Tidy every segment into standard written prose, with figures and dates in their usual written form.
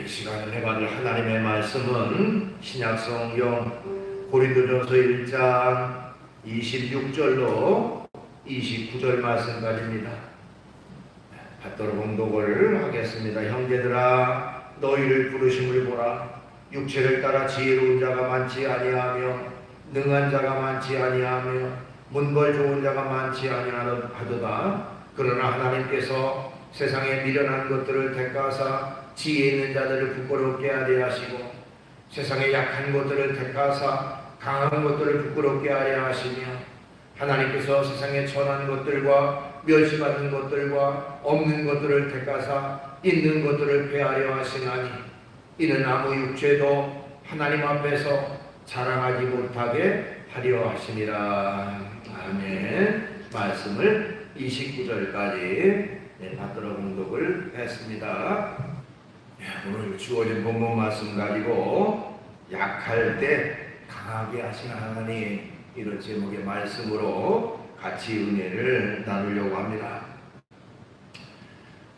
시간을 해받을 하나님의 말씀은 신약성경 고린도전서 1장 26절로 29절 말씀까지입니다. 받도록 봉독을 하겠습니다. 형제들아, 너희를 부르심을 보라. 육체를 따라 지혜로운 자가 많지 아니하며 능한 자가 많지 아니하며 문벌 좋은 자가 많지 아니하도다. 그러나 하나님께서 세상에 미련한 것들을 택하사 지혜 있는 자들을 부끄럽게 하려 하시고 세상에 약한 것들을 택하사 강한 것들을 부끄럽게 하려 하시며 하나님께서 세상에 천한 것들과 멸시받는 것들과 없는 것들을 택하사 있는 것들을 폐하려 하시나니 이는 아무 육체도 하나님 앞에서 자랑하지 못하게 하려 하시니라. 아멘. 말씀을 29절까지 받들어 공독을 했습니다. 오늘 주어진 본문 말씀 가지고 약할 때 강하게 하시는 하나님, 이런 제목의 말씀으로 같이 은혜를 나누려고 합니다.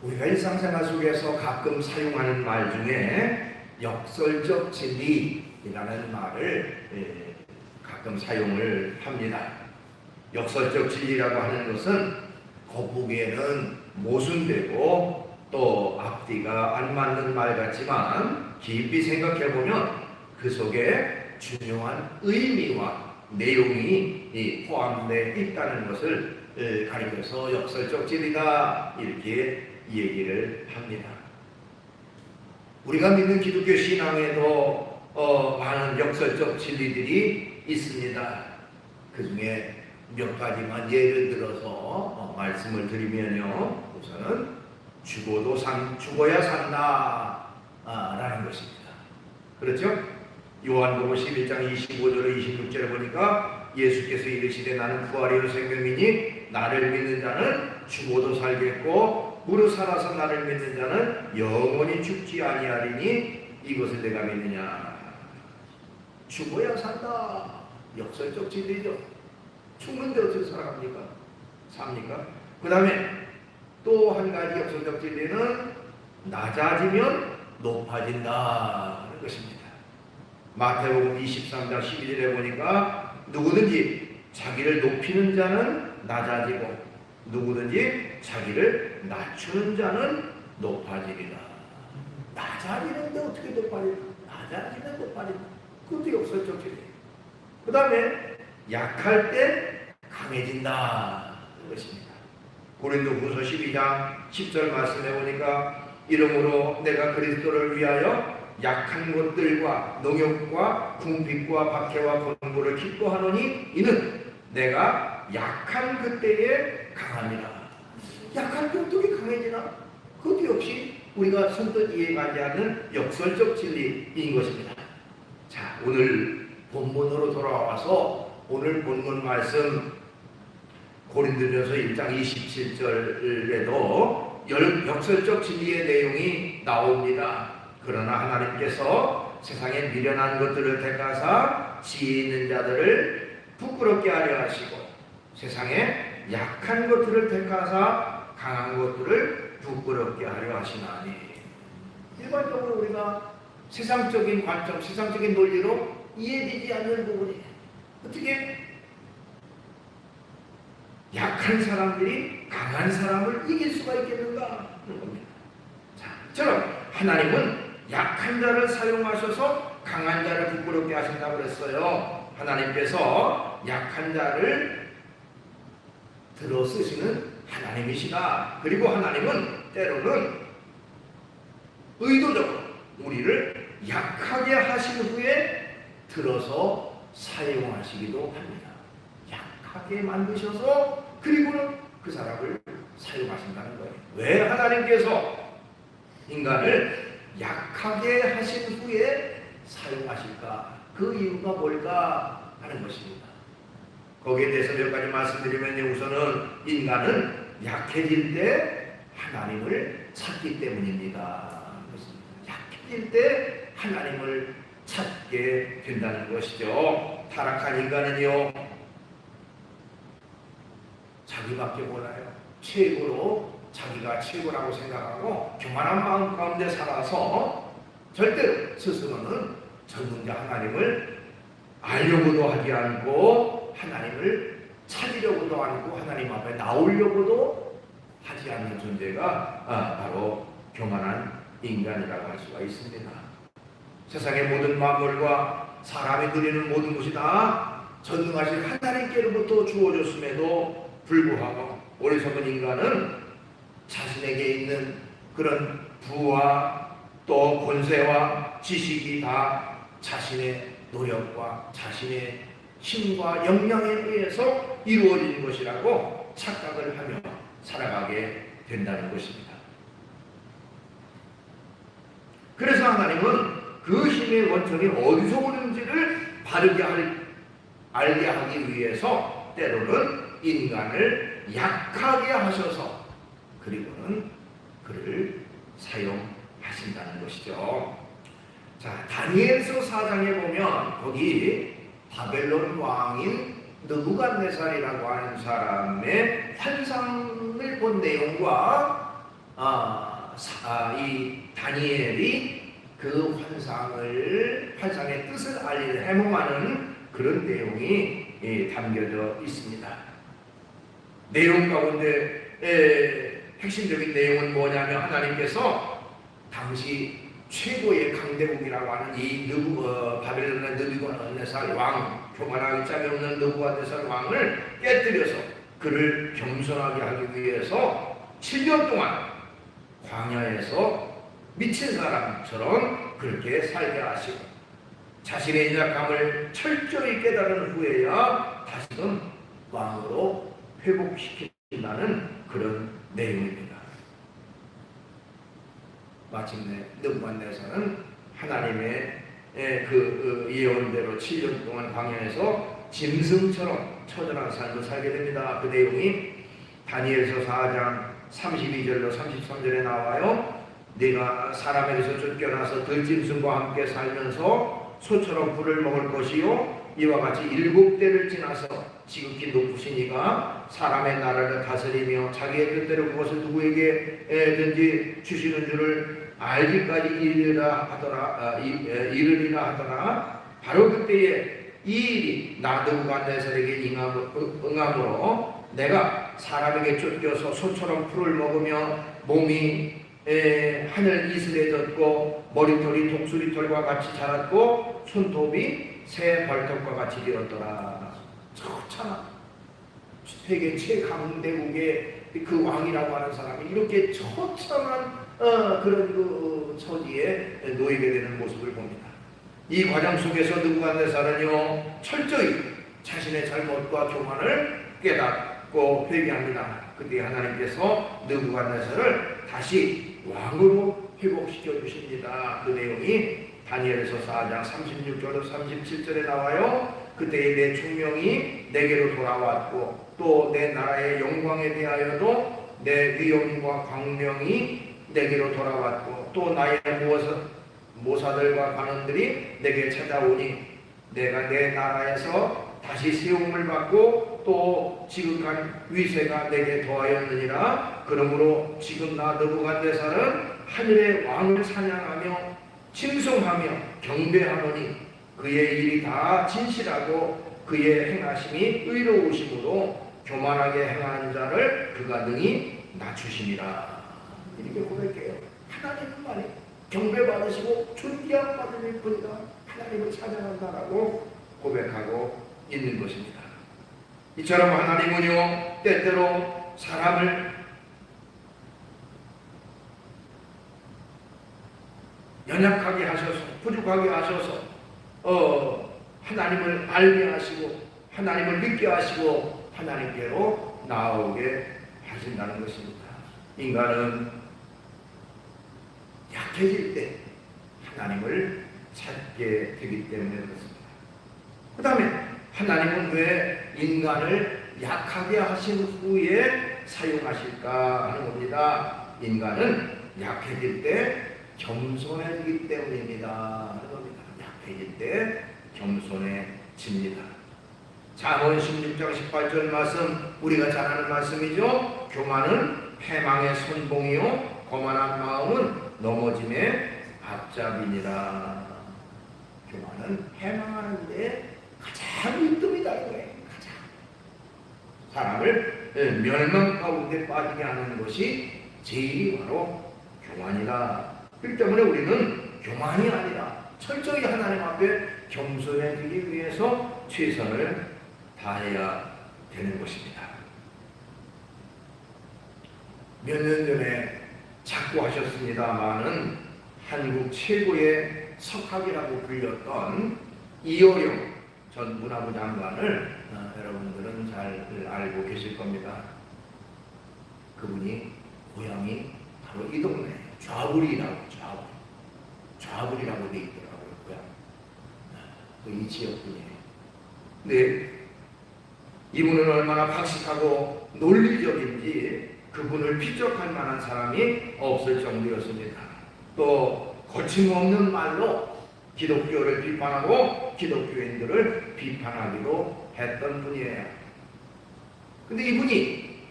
우리가 일상생활 속에서 가끔 사용하는 말 중에 역설적 진리라는 말을 가끔 사용을 합니다. 역설적 진리라고 하는 것은 겉보기에는 모순되고 또 앞뒤가 안 맞는 말 같지만 깊이 생각해보면 그 속에 중요한 의미와 내용이 포함되어 있다는 것을 가리켜서 역설적 진리다, 이렇게 얘기를 합니다. 우리가 믿는 기독교 신앙에도 많은 역설적 진리들이 있습니다. 그 중에 몇 가지만 예를 들어서 말씀을 드리면요, 우선은 죽어야 산다 라는 것입니다. 그렇죠? 요한복음 11장 25절에 26절에 보니까 예수께서 이르시되 나는 부활이요 생명이니 나를 믿는 자는 죽어도 살겠고 무릇 살아서 나를 믿는 자는 영원히 죽지 아니하리니 이것을 내가 믿느냐. 죽어야 산다. 역설적 진리죠. 죽는데 어떻게 살아갑니까? 삽니까? 그 다음에 또 한 가지 역설적 진리는 낮아지면 높아진다 하는 것입니다. 마태복음 23장 12절에 보니까 누구든지 자기를 높이는 자는 낮아지고 누구든지 자기를 낮추는 자는 높아지리라. 낮아지는데 어떻게 높아질까? 낮아지면 높아진다. 그것도 역설적 진리. 그 다음에 약할 때 강해진다 하는 것입니다. 고린도후서 12장 10절 말씀해 보니까 이러므로 내가 그리스도를 위하여 약한 것들과 농욕과 궁핍과 박해와 권고를 기뻐하노니 이는 내가 약한 그때에 강함이라. 약할 때 어떻게 강해지나? 그것도 역시 우리가 선뜻 이해가지 않는 역설적 진리인 것입니다. 자, 오늘 본문으로 돌아와서 오늘 본문 말씀 고린도전서 1장 27절에도 역설적 진리의 내용이 나옵니다. 그러나 하나님께서 세상에 미련한 것들을 택하사 지혜 있는 자들을 부끄럽게 하려 하시고 세상에 약한 것들을 택하사 강한 것들을 부끄럽게 하려 하시나니. 일반적으로 우리가 세상적인 관점, 세상적인 논리로 이해되지 않는 부분이에요. 어떻게 약한 사람들이 강한 사람을 이길 수가 있겠는가 하는 겁니다. 자, 저는 하나님은 약한 자를 사용하셔서 강한 자를 부끄럽게 하신다고 그랬어요. 하나님께서 약한 자를 들어 쓰시는 하나님이시다. 그리고 하나님은 때로는 의도적으로 우리를 약하게 하신 후에 들어서 사용하시기도 합니다. 약하게 만드셔서 그리고는 그 사람을 사용하신다는 거예요. 왜 하나님께서 인간을 약하게 하신 후에 사용하실까? 그 이유가 뭘까 하는 것입니다. 거기에 대해서 몇 가지 말씀드리면 우선은 인간은 약해질 때 하나님을 찾기 때문입니다. 약해질 때 하나님을 찾게 된다는 것이죠. 타락한 인간은요, 자기밖에 몰라요. 최고로 자기가 최고라고 생각하고 교만한 마음 가운데 살아서 절대로 스스로는 전능자 하나님을 알려고도 하지 않고 하나님을 찾으려고도 않고 하나님 앞에 나오려고도 하지 않는 존재가 바로 교만한 인간이라고 할 수가 있습니다. 세상의 모든 만물과 사람이 누리는 모든 것이 다 전능하신 하나님께로부터 주어졌음에도 불구하고 어리석은 인간은 자신에게 있는 그런 부와 또 권세와 지식이 다 자신의 노력과 자신의 힘과 역량에 의해서 이루어진 것이라고 착각을 하며 살아가게 된다는 것입니다. 그래서 하나님은 그 힘의 원천이 어디서 오는지를 바르게 알게 하기 위해서 때로는 인간을 약하게 하셔서 그리고는 그를 사용하신다는 것이죠. 자, 다니엘서 4장에 보면 거기 바벨론 왕인 느부갓네살이라고 하는 사람의 환상을 본 내용과 이 다니엘이 그 환상의 뜻을 알리는 해몽하는 그런 내용이 담겨져 있습니다. 내용 가운데 핵심적인 내용은 뭐냐면 하나님께서 당시 최고의 강대국이라고 하는 이 바벨론의 느부갓네살 왕, 교만하기 짝이 없는 느부갓네살 왕을 깨뜨려서 그를 겸손하게 하기 위해서 7년 동안 광야에서 미친 사람처럼 그렇게 살게 하시고 자신의 인약함을 철저히 깨달은 후에야 다시금 왕으로 회복시킨다는 그런 내용입니다. 마침내 느부갓네살은 하나님의 그 예언대로 7년 동안 광야에서 짐승처럼 처절한 삶을 살게 됩니다. 그 내용이 다니엘서 4장 32절로 33절에 나와요. 네가 사람에게서 쫓겨나서 들짐승과 함께 살면서 소처럼 꿀을 먹을 것이요 이와 같이 7대를 지나서 지극히 높으신 이가 사람의 나라를 다스리며 자기의 뜻대로 그것을 누구에게든지 주시는 줄을 알기까지 이르리라 하더라. 바로 그때에 이 일이 나 느부갓네살에게 응함으로 내가 사람에게 쫓겨서 소처럼 풀을 먹으며 몸이 하늘 이슬에 젖고 머리털이 독수리털과 같이 자랐고 손톱이 새 발톱과 같이 되었더라. 참 세계 최강대국의 그 왕이라고 하는 사람이 이렇게 처참한 그런 그 처지에 놓이게 되는 모습을 봅니다. 이 과정 속에서 느부갓네살은요 철저히 자신의 잘못과 교만을 깨닫고 회개합니다. 그때 하나님께서 느부갓네살을 다시 왕으로 회복시켜 주십니다. 그 내용이 다니엘서 4장 36절로 37절에 나와요. 그때에 내 총명이 내게로 돌아왔고 또 내 나라의 영광에 대하여도 내 위엄과 광명이 내게로 돌아왔고 또 나의 모사들과 관원들이 내게 찾아오니 내가 내 나라에서 다시 세움을 받고 또 지극한 위세가 내게 더하였느니라. 그러므로 지금 나 느부갓네살은 하늘의 왕을 찬양하며 칭송하며 경배하노니 그의 일이 다 진실하고 그의 행하심이 의로우심으로 교만하게 행하는 자를 그가 능히 낮추심이라. 이렇게 고백해요. 하나님만이 경배받으시고 존귀함 받을 뿐이다. 하나님을 찬양한다라고 고백하고 있는 것입니다. 이처럼 하나님은요 때때로 사람을 연약하게 하셔서 부족하게 하셔서 하나님을 알게 하시고 하나님을 믿게 하시고 하나님께로 나오게 하신다는 것입니다. 인간은 약해질 때 하나님을 찾게 되기 때문에 그렇습니다. 그 다음에 하나님은 왜 인간을 약하게 하신 후에 사용하실까 하는 겁니다. 인간은 약해질 때 겸손해지기 때문입니다 하는 겁니다. 약해질 때 겸손해집니다. 잠언 16장 18절 말씀 우리가 잘 아는 말씀이죠. 교만은 패망의 선봉이요 거만한 마음은 넘어짐의 앞잡이니라. 교만은 해망하는데 가장 이뜸이다 이거예요. 가장 사람을 멸망 가운데 빠지게 하는 것이 제일이 바로 교만이다. 그렇기 때문에 우리는 교만이 아니라 철저히 하나님 앞에 겸손해지기 위해서 최선을 다해야 되는 것입니다. 몇 년 전에 자꾸 하셨습니다마는 한국 최고의 석학이라고 불렸던 이어령 전 문화부 장관을 여러분들은 잘 알고 계실 겁니다. 그분이 고향이 바로 이 동네 좌불이라고 좌불이라고 돼 있더라고요. 고향. 이 지역 분이에요. 근데 이분은 얼마나 박식하고 논리적인지 그분을 피적할 만한 사람이 없을 정도였습니다. 또 거침없는 말로 기독교를 비판하고 기독교인들을 비판하기로 했던 분이에요. 근데 이분이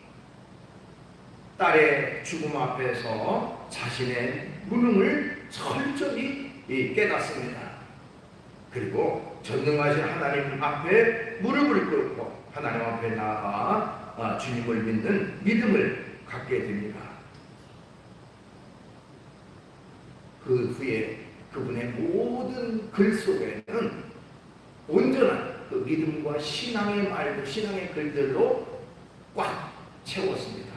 딸의 죽음 앞에서 자신의 무능을 철저히 깨닫습니다. 그리고 전능하신 하나님 앞에 무릎을 꿇고 하나님 앞에 나아가 주님을 믿는 믿음을 갖게 됩니다. 그 후에 그분의 모든 글 속에는 온전한 그 믿음과 신앙의 말들, 신앙의 글들로 꽉 채웠습니다.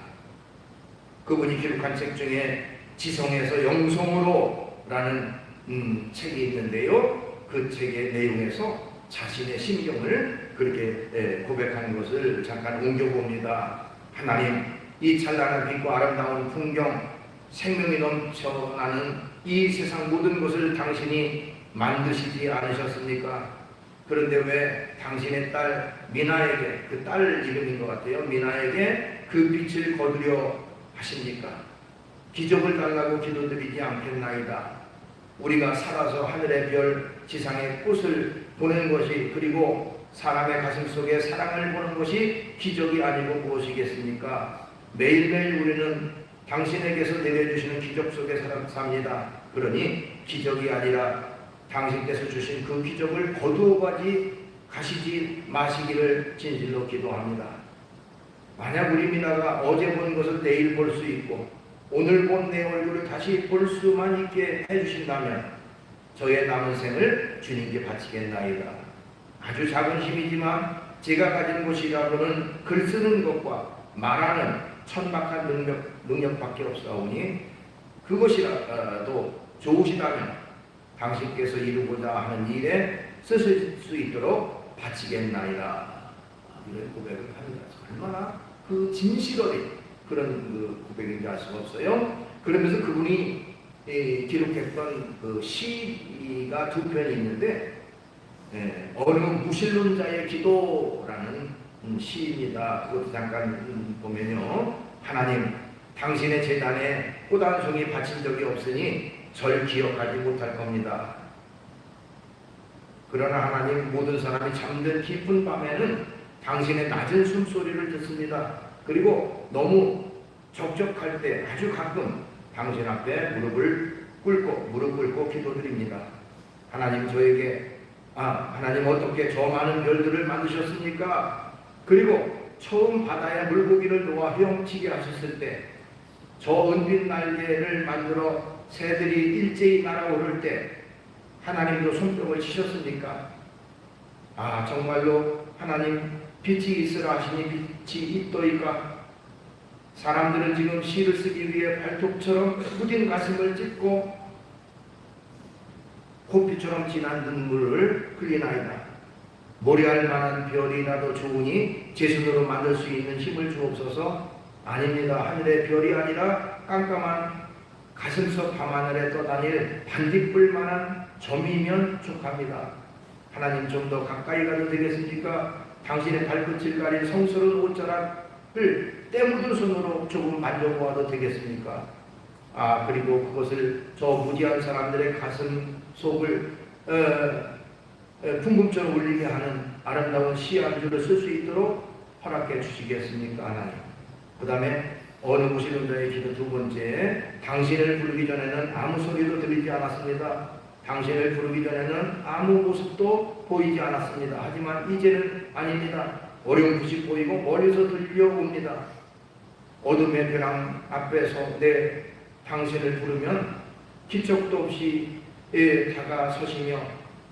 그분이 기록한 책 중에 지성에서 영성으로 라는 책이 있는데요. 그 책의 내용에서 자신의 심경을 그렇게 고백하는 것을 잠깐 옮겨봅니다. 하나님, 이 찬란한 빛과 아름다운 풍경, 생명이 넘쳐나는 이 세상 모든 것을 당신이 만드시지 않으셨습니까? 그런데 왜 당신의 딸 미나에게, 그 딸 이름인 것 같아요. 미나에게 그 빛을 거두려 하십니까? 기적을 달라고 기도드리지 않겠나이다. 우리가 살아서 하늘의 별, 지상의 꽃을 보는 것이, 그리고 사람의 가슴 속에 사랑을 보는 것이 기적이 아니고 무엇이겠습니까? 매일매일 우리는 당신에게서 내려주시는 기적 속에 삽니다. 그러니 기적이 아니라 당신께서 주신 그 기적을 거두어 가시지 마시기를 진실로 기도합니다. 만약 우리 미나가 어제 본 것을 내일 볼 수 있고 오늘 본 내 얼굴을 다시 볼 수만 있게 해주신다면 저의 남은 생을 주님께 바치겠나이다. 아주 작은 힘이지만 제가 가진 것이라고는 글 쓰는 것과 말하는 천박한 능력밖에 없사오니 그것이라도 좋으시다면 당신께서 이루고자 하는 일에 쓰실 수 있도록 바치겠나이다. 이런 고백을 합니다. 얼마나 그 진실어린 그런 그 고백인지 알 수가 없어요. 그러면서 그분이 기록했던 그 시가 두 편이 있는데 어느 무신론자의 기도라는 시입니다. 그것도 잠깐 보면요. 하나님, 당신의 제단에 꽃 한 송이 바친 적이 없으니 절 기억하지 못할 겁니다. 그러나 하나님, 모든 사람이 잠든 깊은 밤에는 당신의 낮은 숨소리를 듣습니다. 그리고 너무 적적할 때 아주 가끔 당신 앞에 무릎 꿇고 기도드립니다. 하나님, 저에게 하나님 어떻게 저 많은 별들을 만드셨습니까? 그리고 처음 바다에 물고기를 놓아 헤엄치게 하셨을 때 저 은빛 날개를 만들어 새들이 일제히 날아오를 때 하나님도 손뼉을 치셨습니까? 정말로 하나님, 빛이 있으라 하시니 빛이 있도이까? 사람들은 지금 시를 쓰기 위해 발톱처럼 후진 가슴을 찢고 코피처럼 진한 눈물을 흘리나이다. 모래알 만한 별이라도 좋으니 제 손으로 만들 수 있는 힘을 주옵소서. 아닙니다. 하늘의 별이 아니라 깜깜한 가슴속 밤하늘에 떠다닐 반딧불만한 점이면 족합니다. 하나님, 좀 더 가까이 가도 되겠습니까? 당신의 발끝을 가린 성스러운 옷자락을 때 묻은 손으로 조금 만져보아도 되겠습니까? 그리고 그것을 저 무지한 사람들의 가슴 속을 풍금처럼 울리게 하는 아름다운 시 한 줄을 쓸 수 있도록 허락해 주시겠습니까? 하나님. 그 다음에 어느 보시는 자의 기도 두 번째, 당신을 부르기 전에는 아무 소리도 들리지 않았습니다. 당신을 부르기 전에는 아무 모습도 보이지 않았습니다. 하지만 이제는 아닙니다. 어렴풋이 보이고 멀리서 들려옵니다. 어둠의 벼랑 앞에서 당신을 부르면 기척도 없이 다가서시며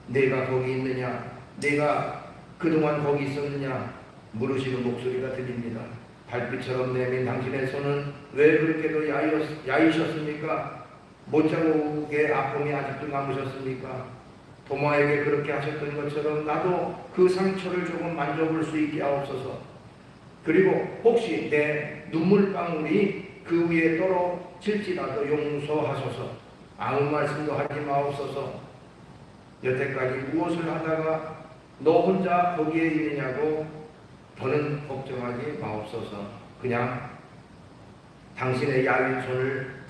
내가 거기 있느냐, 내가 그동안 거기 있었느냐 물으시는 목소리가 들립니다. 달빛처럼 내민 당신의 손은 왜 그렇게도 야이셨습니까? 못자국의 아픔이 아직도 남으셨습니까? 도마에게 그렇게 하셨던 것처럼 나도 그 상처를 조금 만져볼 수 있게 하옵소서. 그리고 혹시 내 눈물방울이 그 위에 떨어질지라도 용서하소서. 아무 말씀도 하지 마옵소서. 여태까지 무엇을 하다가 너 혼자 거기에 있느냐고 더는 걱정하지 마옵소서. 그냥 당신의 야윈 손을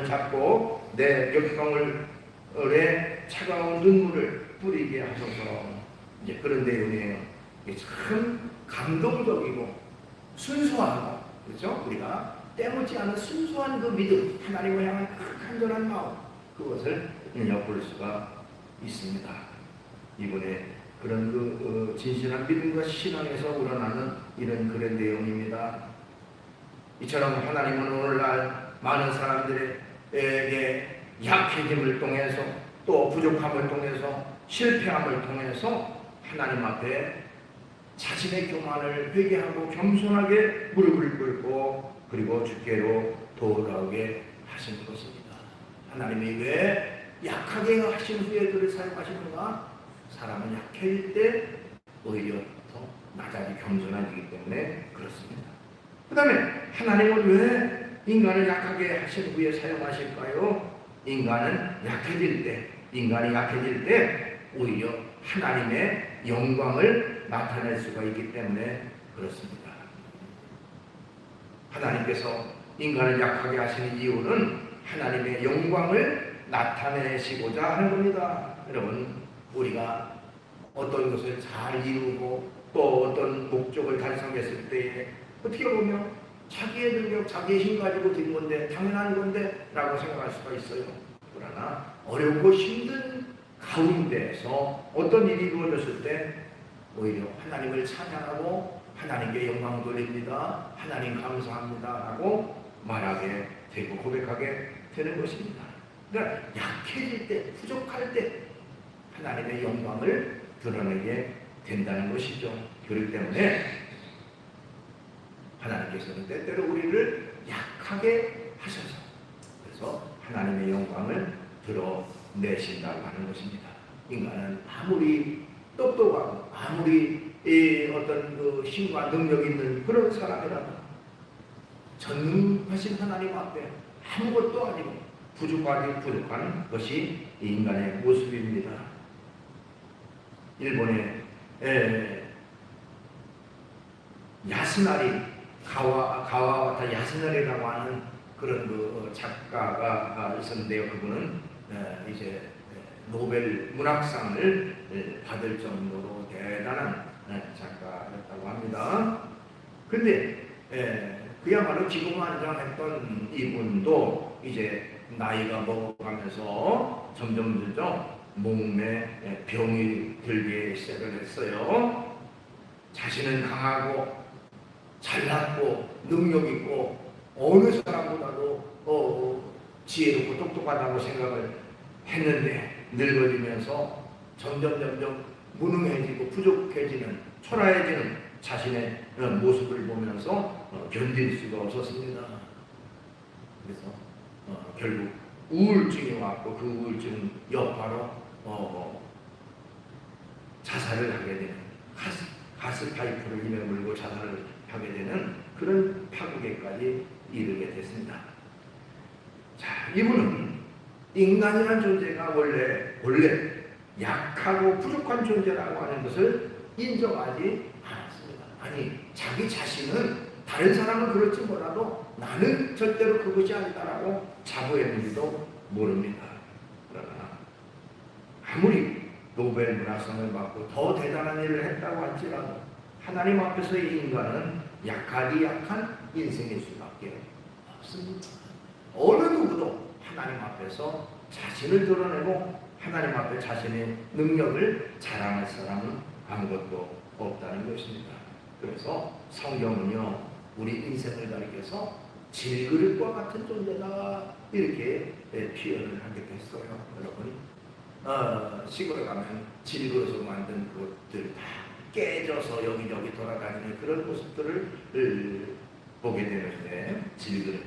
잡고 내 옆방울에 차가운 눈물을 뿌리게 하소서. 이제 그런 내용이에요. 참 감동적이고 순수한 것, 그렇죠? 우리가 때묻지 않은 순수한 그 믿음, 하나님을 향한 그 간절한 마음, 그것을 엿볼 수가 있습니다. 이번에 그런 그 진실한 믿음과 신앙에서 우러나는 이런 그런 내용입니다. 이처럼 하나님은 오늘날 많은 사람들에게 약해짐을 통해서 또 부족함을 통해서 실패함을 통해서 하나님 앞에 자신의 교만을 회개하고 겸손하게 무릎을 꿇고 그리고 주께로 돌아오게 하시는 것입니다. 하나님이 왜 약하게 하신 후에 그를 사용하시는가? 사람은 약해질 때 오히려 더 낮아지 겸손해지기 때문에 그렇습니다. 그 다음에 하나님은 왜 인간을 약하게 하신 후에 사용하실까요? 인간이 약해질 때 오히려 하나님의 영광을 나타낼 수가 있기 때문에 그렇습니다. 하나님께서 인간을 약하게 하시는 이유는 하나님의 영광을 나타내시고자 하는 겁니다. 여러분, 우리가 어떤 것을 잘 이루고 또 어떤 목적을 달성했을 때에 어떻게 보면 자기의 능력, 자기의 힘 가지고 된 건데 당연한 건데 라고 생각할 수가 있어요. 그러나 어렵고 힘든 가운데에서 어떤 일이 이루어졌을 때 오히려 하나님을 찬양하고 하나님께 영광 돌립니다. 하나님 감사합니다 라고 말하게 되고 고백하게 되는 것입니다. 그러니까 약해질 때, 부족할 때 하나님의 영광을 드러내게 된다는 것이죠. 그렇기 때문에 하나님께서는 때때로 우리를 약하게 하셔서 그래서 하나님의 영광을 드러내신다고 하는 것입니다. 인간은 아무리 똑똑하고 아무리 어떤 그 힘과 능력 있는 그런 사람이라도 전능하신 하나님 앞에 아무것도 아니고 부족한 것이 인간의 모습입니다. 일본의 야스나리 가와와타 야스나리라고 하는 그런 그 작가가 있었는데요. 그분은 이제 노벨 문학상을 받을 정도로 대단한 작가였다고 합니다. 근데 그야말로 기고만장했던 이분도 이제 나이가 먹어가면서 점점 몸에 병이 들기 시작을 했어요. 자신은 강하고 잘났고 능력 있고 어느 사람보다도 지혜롭고 똑똑하다고 생각을 했는데 늙어지면서 점점 무능해지고 부족해지는 초라해지는 자신의 그런 모습을 보면서 견딜 수가 없었습니다. 그래서 결국 우울증이 왔고 그 우울증 여파로 자살을 하게 되는 가스파이프를 입에 물고 자살을 하게 되는 그런 파국에까지 이르게 됐습니다. 자, 이분은 인간이라는 존재가 원래 약하고 부족한 존재라고 하는 것을 인정하지 않았습니다. 아니, 자기 자신은 다른 사람은 그럴지 몰라도 나는 절대로 그것이 아니다라고 자부했는지도 모릅니다. 그러나 아무리 노벨 문학상을 받고 더 대단한 일을 했다고 할지라도 하나님 앞에서 이 인간은 약하디 약한 인생일 수밖에 없습니다. 어느 누구도 하나님 앞에서 자신을 드러내고 하나님 앞에 자신의 능력을 자랑할 사람은 아무것도 없다는 것입니다. 그래서 성경은요, 우리 인생을 가리켜서 질그릇과 같은 존재다 이렇게 표현을 하게 됐어요. 여러분, 시골에 가면 질그릇으로 만든 그것들 다 깨져서 여기저기 돌아다니는 그런 모습들을 보게 되는데, 질그릇.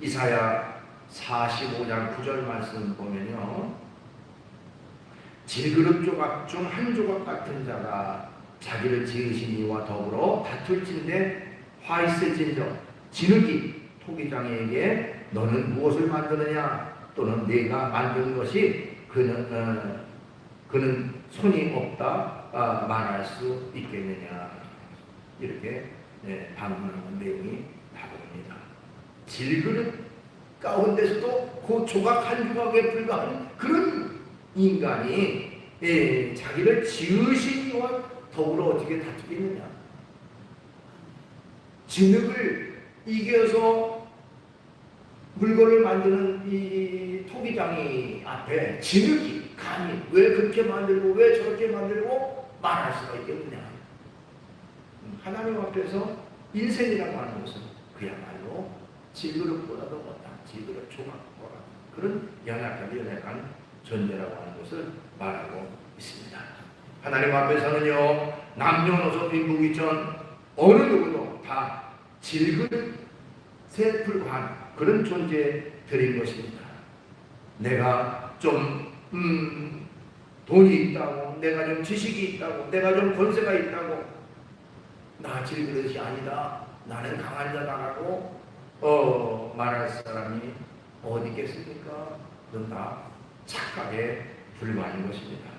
이사야 45장 9절 말씀 보면요, 질그릇 조각 중 한 조각 같은 자가 자기를 지으신 이와 더불어 다툴진대 화 있을진저 진흙이 토기장에게 너는 무엇을 만드느냐, 또는 내가 만든 것이 그는 손이 없다 말할 수 있겠느냐, 이렇게 반문하는 내용이 나옵니다. 질그릇 가운데서도 그 조각 한 조각에 불과한 그런 인간이 자기를 지으신 이와 더불어 어떻게 다투겠느냐. 진흙을 이겨서 물건을 만드는 이 토기장이 앞에 진흙이 감히 왜 그렇게 만들고 왜 저렇게 만들고 말할 수가 있겠느냐. 하나님 앞에서 인생이라고 하는 것은 그야말로 질그릇보다도 못한 질그릇 조각보다 그런 연약한 존재라고 하는 것을 말하고 있습니다. 하나님 앞에서는요, 남녀노소 빈부귀천 어느 누구도 다 질그릇에 불과한 그런 존재들인 것입니다. 내가 좀 돈이 있다고, 내가 좀 지식이 있다고, 내가 좀 권세가 있다고, 나 질그릇이 아니다, 나는 강한 자다라고 말할 사람이 어디 있겠습니까? 그건 다 착각에 불과한 것입니다.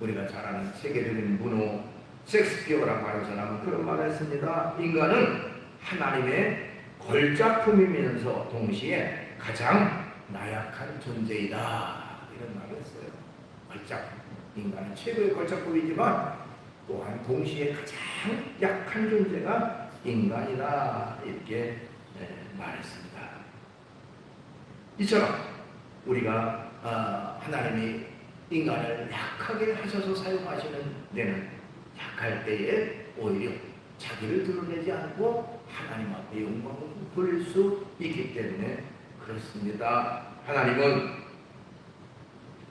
우리가 잘 아는 세계적인 문호 셰익스피어라고 하는 사람은 그런 말을 했습니다. 인간은 하나님의 걸작품이면서 동시에 가장 나약한 존재이다, 이런 말을 했어요. 인간은 최고의 걸작품이지만 또한 동시에 가장 약한 존재가 인간이다, 이렇게 말했습니다. 이처럼 우리가 하나님이 인간을 약하게 하셔서 사용하시는 데는 약할 때에 오히려 자기를 드러내지 않고 하나님 앞에 영광을 돌릴 수 있기 때문에 그렇습니다. 하나님은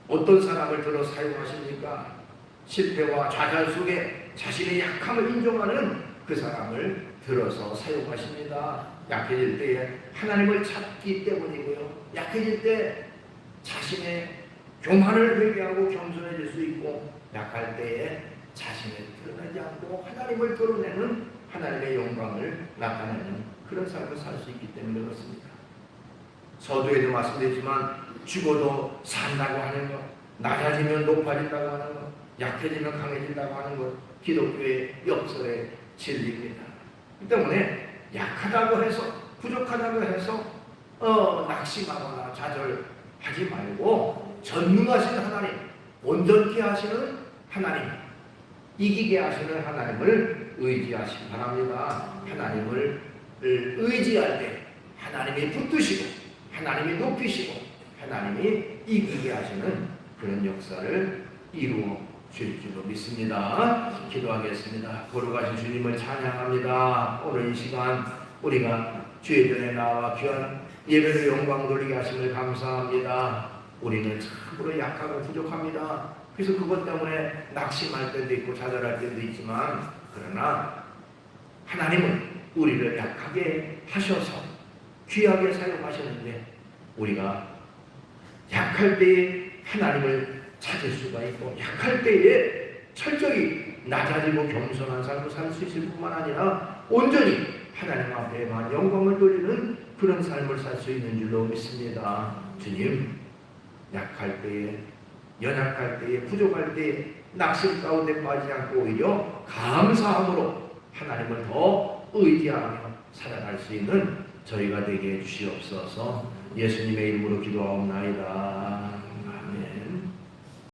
어떤 사람을 들어 사용하십니까? 실패와 좌절 속에 자신의 약함을 인정하는 그 사람을 들어서 사용하십니다. 약해질 때에 하나님을 찾기 때문이고요, 약해질 때 자신의 교만을 회개하고 겸손해질 수 있고, 약할 때에 자신을 드러내지 않고 하나님을 드러내는 하나님의 영광을 나타내는 그런 삶을 살 수 있기 때문에 그렇습니다. 서두에도 말씀드렸지만 죽어도 산다고 하는 것, 낮아지면 높아진다고 하는 것, 약해지면 강해진다고 하는 것, 기독교의 역설의 진리입니다. 그 때문에 약하다고 해서, 부족하다고 해서 낙심하거나 좌절하지 말고 전능하신 하나님, 온전케 하시는 하나님, 이기게 하시는 하나님을 의지하시기 바랍니다. 하나님을 의지할 때 하나님이 붙드시고 하나님이 높이시고 하나님이 이기게 하시는 그런 역사를 이루어 주실 줄로 믿습니다. 기도하겠습니다. 거룩하신 주님을 찬양합니다. 오늘 이 시간 우리가 주의 전에 나와 귀한 예배를 영광 돌리게 하심을 감사합니다. 우리는 참으로 약하고 부족합니다. 그래서 그것 때문에 낙심할 때도 있고 좌절할 때도 있지만, 그러나 하나님은 우리를 약하게 하셔서 귀하게 사용하셨는데, 우리가 약할 때에 하나님을 찾을 수가 있고, 약할 때에 철저히 낮아지고 겸손한 삶을 살 수 있을 뿐만 아니라 온전히 하나님 앞에만 영광을 돌리는 그런 삶을 살 수 있는 줄로 믿습니다. 주님, 약할 때에, 연약할 때에, 부족할 때에 낙심 가운데 빠지지 않고 오히려 감사함으로 하나님을 더 의지하며 살아갈 수 있는 저희가 되게 해주시옵소서. 예수님의 이름으로 기도하옵나이다.